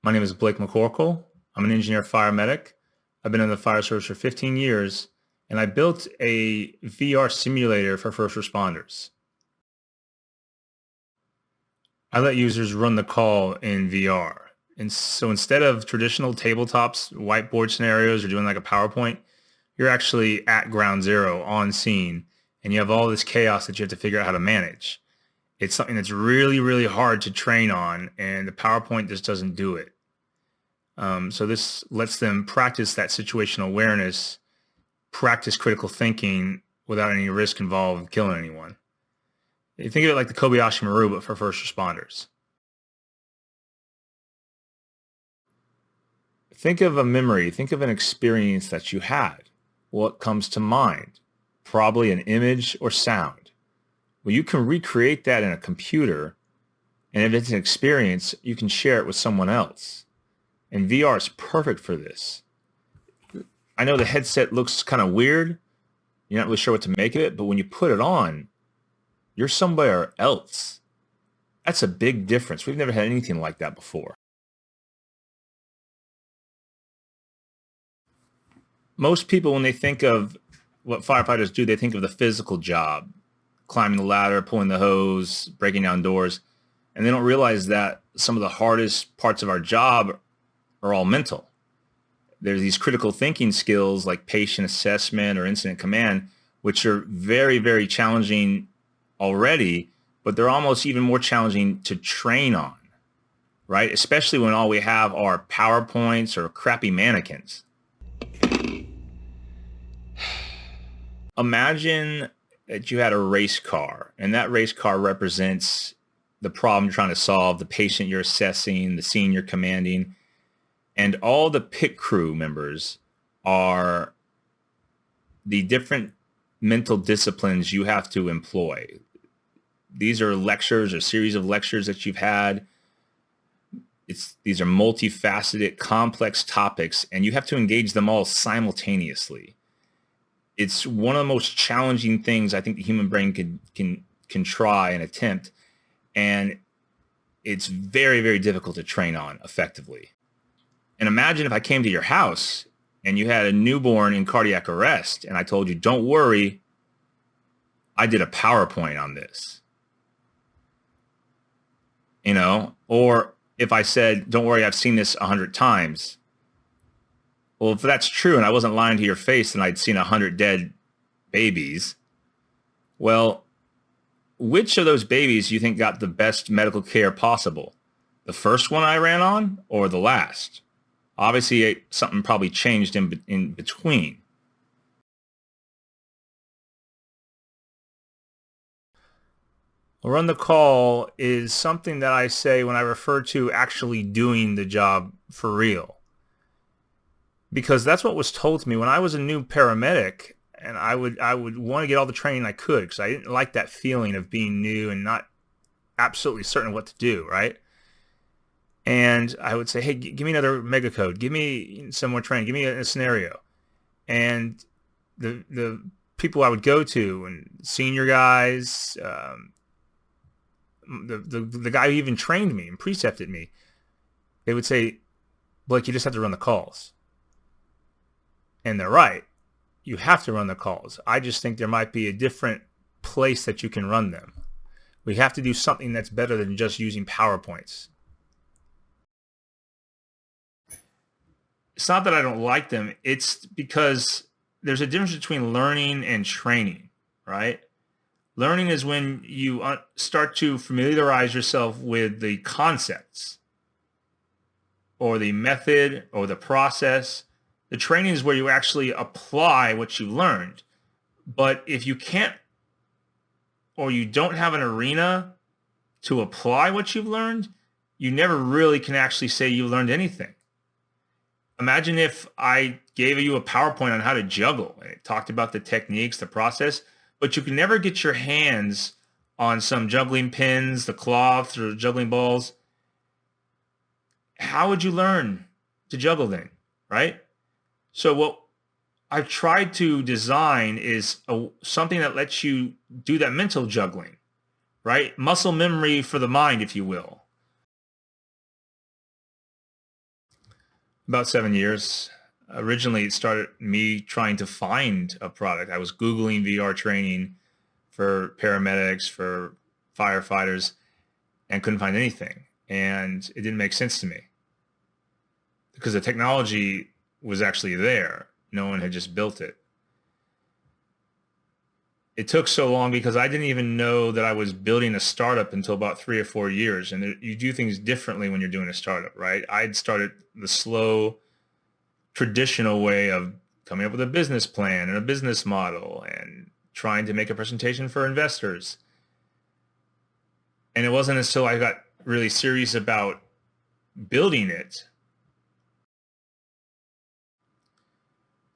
My name is Blake McCorkle. I'm an engineer firemedic. I've been in the fire service for 15 years, and I built a VR simulator for first responders. I let users run the call in VR. And so instead of traditional tabletops, whiteboard scenarios, or doing like a PowerPoint, you're actually at ground zero on scene, and you have all this chaos that you have to figure out how to manage. It's something that's really, really hard to train on, and the PowerPoint just doesn't do it. So this lets them practice that situational awareness, practice critical thinking without any risk involved of killing anyone. You think of it like the Kobayashi Maru, but for first responders. Think of a memory, think of an experience that you had. What comes to mind? Probably an image or sound. Well, you can recreate that in a computer, and if it's an experience, you can share it with someone else. And VR is perfect for this. I know the headset looks kind of weird. You're not really sure what to make of it, but when you put it on, you're somewhere else. That's a big difference. We've never had anything like that before. Most people, when they think of what firefighters do, they think of the physical job, climbing the ladder, pulling the hose, breaking down doors, and they don't realize that some of the hardest parts of our job are all mental. There's these critical thinking skills like patient assessment or incident command, which are very, very challenging already, but they're almost even more challenging to train on, right? Especially when all we have are PowerPoints or crappy mannequins. Imagine that you had a race car, and that race car represents the problem you're trying to solve, the patient you're assessing, the scene you're commanding, and all the pit crew members are the different mental disciplines you have to employ. These are lectures or series of lectures that you've had. These are multifaceted, complex topics, and you have to engage them all simultaneously. It's one of the most challenging things I think the human brain can try and attempt, and it's very, very difficult to train on effectively. And imagine if I came to your house and you had a newborn in cardiac arrest, and I told you, don't worry, I did a PowerPoint on this. Or if I said, don't worry, I've seen this 100 times. Well, if that's true and I wasn't lying to your face and I'd seen 100 dead babies, well, which of those babies do you think got the best medical care possible? The first one I ran on or the last? Obviously, something probably changed in between. Run the call is something that I say when I refer to actually doing the job for real. Because that's what was told to me when I was a new paramedic, and I would want to get all the training I could because I didn't like that feeling of being new and not absolutely certain what to do, right? And I would say, hey, give me another mega code, give me some more training, give me a scenario. And the people I would go to, and senior guys, the guy who even trained me and precepted me, they would say, Blake, you just have to run the calls. And they're right. You have to run the calls. I just think there might be a different place that you can run them. We have to do something that's better than just using PowerPoints. It's not that I don't like them. It's because there's a difference between learning and training, right? Learning is when you start to familiarize yourself with the concepts or the method or the process. The training is where you actually apply what you learned. But if you can't, or you don't have an arena to apply what you've learned, you never really can actually say you learned anything. Imagine if I gave you a PowerPoint on how to juggle, and it talked about the techniques, the process, but you can never get your hands on some juggling pins, the cloths, or juggling balls. How would you learn to juggle then, right? So what I've tried to design is something that lets you do that mental juggling, right? Muscle memory for the mind, if you will. About 7 years. Originally, it started me trying to find a product. I was Googling VR training for paramedics, for firefighters, and couldn't find anything. And it didn't make sense to me because the technology was actually there. No one had just built it. It took so long because I didn't even know that I was building a startup until about 3 or 4 years. And you do things differently when you're doing a startup, right? I'd started the slow, traditional way of coming up with a business plan and a business model and trying to make a presentation for investors. And it wasn't until I got really serious about building it.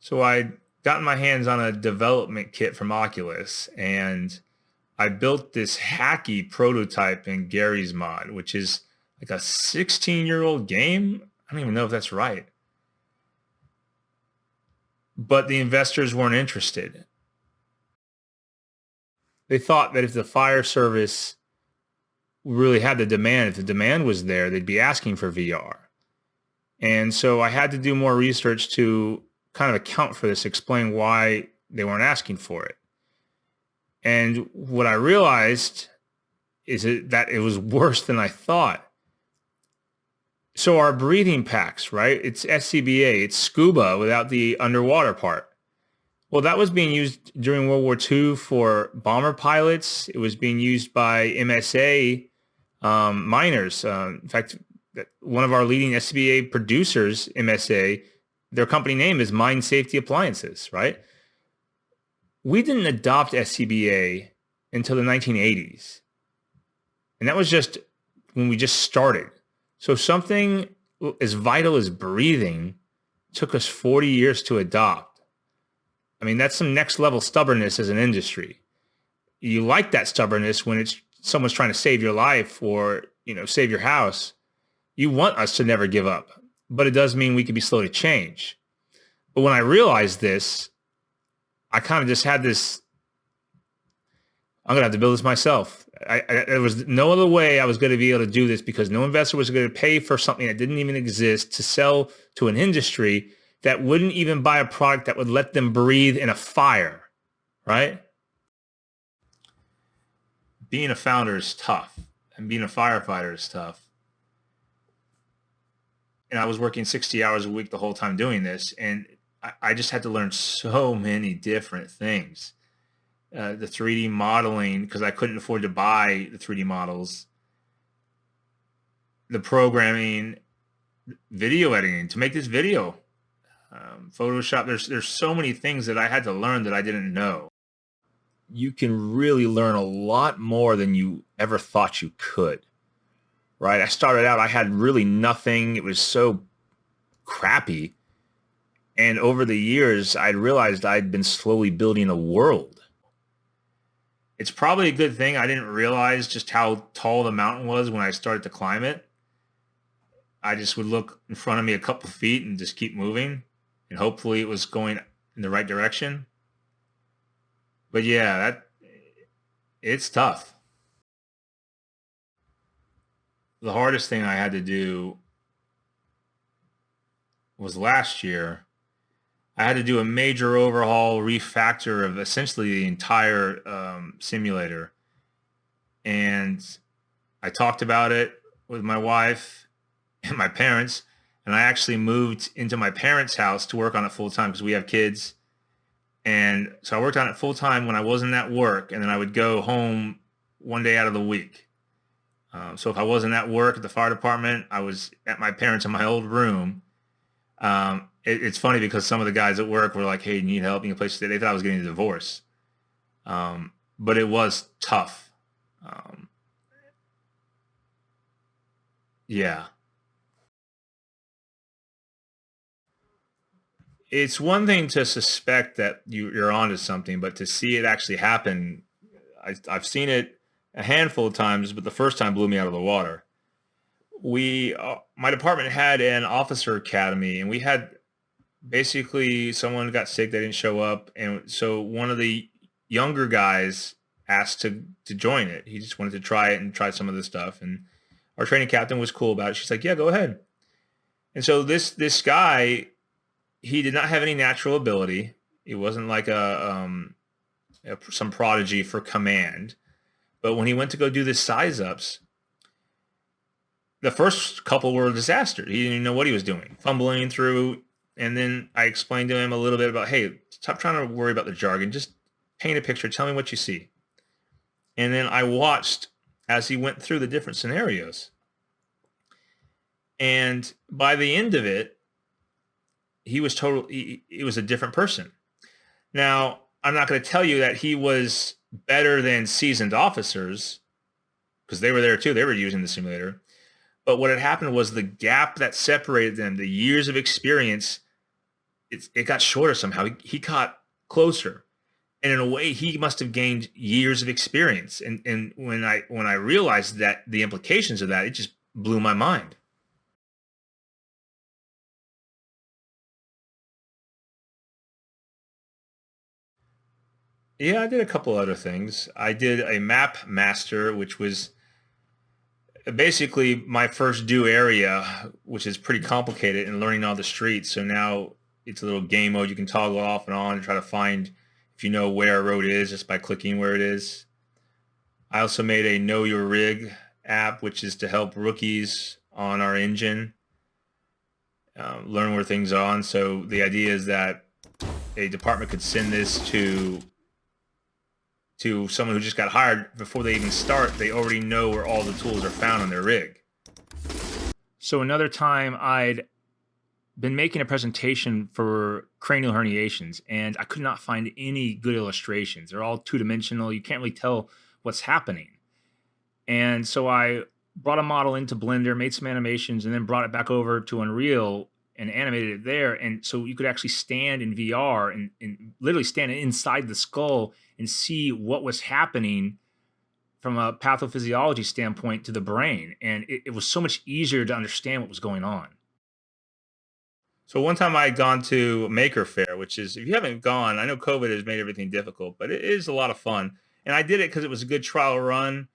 So I gotten my hands on a development kit from Oculus, and I built this hacky prototype in Gary's Mod, which is like a 16-year-old game. I don't even know if that's right. But the investors weren't interested. They thought that if the fire service really had the demand, if the demand was there, they'd be asking for VR. And so I had to do more research to kind of account for this, explain why they weren't asking for it. And what I realized is that it was worse than I thought. So our breathing packs, right? It's SCBA, it's scuba without the underwater part. Well, that was being used during World War II for bomber pilots. It was being used by MSA miners. In fact, one of our leading SCBA producers, MSA, their company name is Mine Safety Appliances, right? We didn't adopt SCBA until the 1980s. And that was just when we just started. So something as vital as breathing took us 40 years to adopt. I mean, that's some next level stubbornness as an industry. You like that stubbornness when it's someone's trying to save your life or, save your house. You want us to never give up, but it does mean we can be slow to change. But when I realized this, I kind of just had this, I'm going to have to build this myself. There was no other way I was going to be able to do this because no investor was going to pay for something that didn't even exist to sell to an industry that wouldn't even buy a product that would let them breathe in a fire, right? Being a founder is tough, and being a firefighter is tough. And I was working 60 hours a week the whole time doing this, and I just had to learn so many different things. The 3D modeling, because I couldn't afford to buy the 3D models, the programming, video editing to make this video, Photoshop. There's so many things that I had to learn that I didn't know. You can really learn a lot more than you ever thought you could, right? I started out, I had really nothing. It was so crappy. And over the years, I realized I'd been slowly building a world. It's probably a good thing I didn't realize just how tall the mountain was when I started to climb it. I just would look in front of me a couple feet and just keep moving. And hopefully it was going in the right direction. But yeah, it's tough. The hardest thing I had to do was last year. I had to do a major overhaul, refactor of essentially the entire simulator. And I talked about it with my wife and my parents. And I actually moved into my parents' house to work on it full time because we have kids. And so I worked on it full time when I wasn't at work. And then I would go home one day out of the week. So if I wasn't at work at the fire department, I was at my parents' in my old room. It's funny because some of the guys at work were like, hey, you need help? You need a place to stay? They thought I was getting a divorce. But it was tough. Yeah. It's one thing to suspect that you're onto something, but to see it actually happen, I've seen it a handful of times, but the first time blew me out of the water. My department had an officer academy, and we had basically someone got sick, they didn't show up, and so one of the younger guys asked to join it. He just wanted to try it and try some of the stuff, and our training captain was cool about it. She's like, yeah, go ahead. And so this guy, he did not have any natural ability. He wasn't like some prodigy for command. But when he went to go do the size ups, the first couple were a disaster. He didn't even know what he was doing, fumbling through. And then I explained to him a little bit about, hey, stop trying to worry about the jargon. Just paint a picture. Tell me what you see. And then I watched as he went through the different scenarios. And by the end of it, he was it was a different person. Now, I'm not going to tell you that he was better than seasoned officers, because they were there too. They were using the simulator. But what had happened was the gap that separated them, the years of experience, it got shorter somehow. He got closer. And in a way, he must have gained years of experience. And when I realized that the implications of that, it just blew my mind. Yeah, I did a couple other things. I did a map master, which was basically my first do area, which is pretty complicated, and learning all the streets. So now it's a little game mode you can toggle off and on and try to find if you know where a road is just by clicking where it is. I also made a Know Your Rig app, which is to help rookies on our engine learn where things are on. So the idea is that a department could send this to someone who just got hired. Before they even start, they already know where all the tools are found on their rig. So another time I'd been making a presentation for cranial herniations, and I could not find any good illustrations. They're all two-dimensional. You can't really tell what's happening. And so I brought a model into Blender, made some animations, and then brought it back over to Unreal and animated it there. And so you could actually stand in VR and literally stand inside the skull and see what was happening from a pathophysiology standpoint to the brain. And it was so much easier to understand what was going on. So one time I had gone to Maker Faire, which is, if you haven't gone, I know COVID has made everything difficult, but it is a lot of fun. And I did it because it was a good trial run,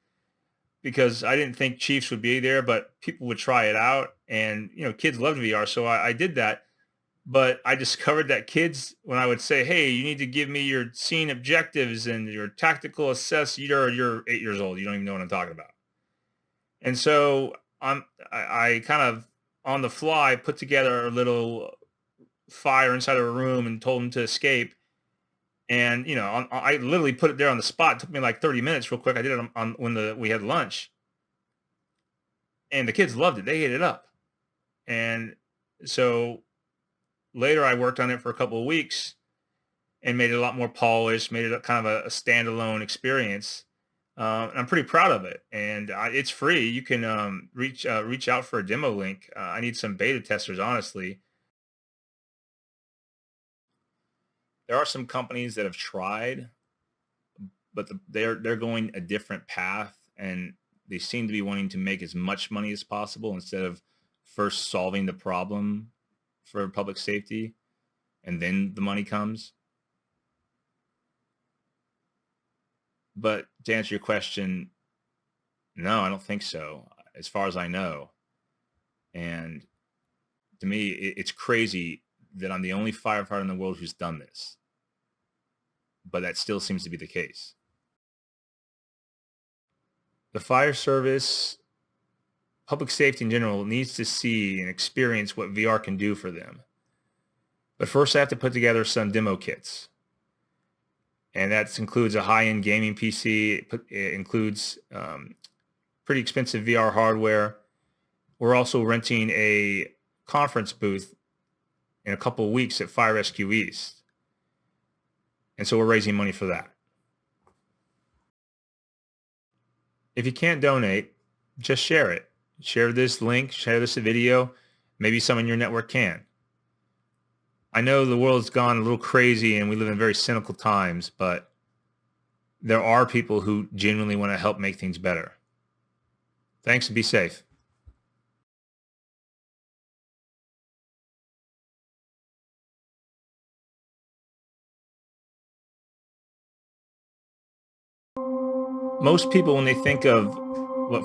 because I didn't think Chiefs would be there, but people would try it out. And, kids loved VR. So I did that. But I discovered that kids, when I would say, hey, you need to give me your scene objectives and your tactical assess, you're 8 years old. You don't even know what I'm talking about. And so I kind of on the fly put together a little fire inside of a room and told them to escape. And, I literally put it there on the spot. It took me like 30 minutes real quick. I did it on when we had lunch. And the kids loved it. They ate it up. And so later I worked on it for a couple of weeks and made it a lot more polished, made it kind of a standalone experience. I'm pretty proud of it, and it's free. You can reach out for a demo link. I need some beta testers, honestly. There are some companies that have tried, but they're going a different path, and they seem to be wanting to make as much money as possible instead of first solving the problem for public safety, and then the money comes. But to answer your question, no, I don't think so, as far as I know. And to me, it's crazy that I'm the only firefighter in the world who's done this, but that still seems to be the case. The fire service, public safety in general, needs to see and experience what VR can do for them. But first, I have to put together some demo kits. And that includes a high-end gaming PC. It includes pretty expensive VR hardware. We're also renting a conference booth in a couple of weeks at Fire Rescue East. And so we're raising money for that. If you can't donate, just share it. Share this link, share this video. Maybe some in your network can. I know the world's gone a little crazy and we live in very cynical times, but there are people who genuinely want to help make things better. Thanks, and be safe. Most people, when they think of